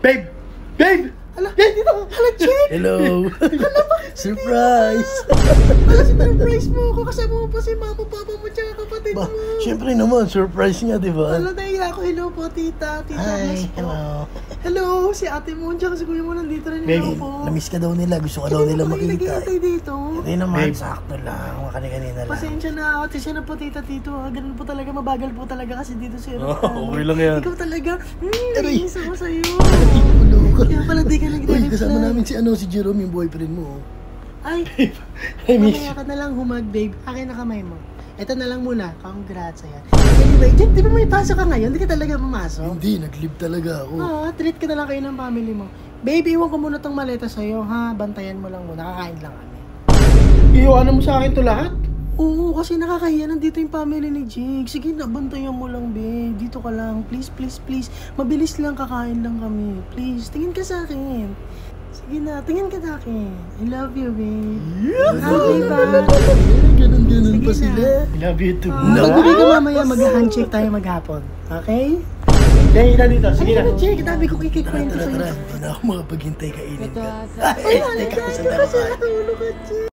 Babe! Babe! Hala, dito! Hala, Chick! Hello! Surprise! Hala, sinurprise mo ako. Kasama mo pa si mama, papa mo, tsaka kapatid mo. Siyempre naman, surprise nga, di ba? Hala, nahiya ako. Hello po, tita. Tita, Hi, Mas po. hello. Hello, si ate mo, tsaka si kuya mo nandito rin. Baby, Hello po. Namiss ka daw nila, gusto ka daw nila makita. Naghihintay dito. Hindi naman, Babe. sakto lang, kanina lang. Pasensya na ako. Pasensya na po, tita, tito. Ganun po talaga, mabagal po talaga kasi dito si Okay lang yan. Ikaw talaga, Aray. nainis ako sa'yo. Hello ka. Kaya pala di ka Uy, nag-reply. kasama namin si Jerome, yung boyfriend mo. Ay, I miss mamaya you. ka na lang humag, babe. Akin na kamay mo. Ito na lang muna. Congrats, ayan. Anyway, Jack, di ba may pasok ka ngayon? Di ka talaga mamasok? Hindi, nag-leave talaga ako. Treat ka na lang kayo ng family mo. Babe, iwan ko muna tong maleta sa'yo, ha? Bantayan mo lang muna. Kakain lang kami. Iiwanan mo sa akin to lahat? Oo, kasi nakakahiya. Nandito yung family ni Jake. Sige na, bantayan mo lang, babe. Dito ka lang. Please, please, please. Mabilis lang, kakain lang kami. Please, tingin ka sa akin. Sige na, tingin ka sa akin. I love you, babe. Okay ba? Ganun Sige pa na. sila. I love you too. Pag-uwi ka mamaya, mag-handshake tayo maghapon. Okay? Dahil na dito, sige Sige na. na, Jake. Dami kong ikikwento Tara, sa'yo. tara. Hindi na ako makapaghintay kainin ka. Ay, teka, kasi natulog ka, Jake.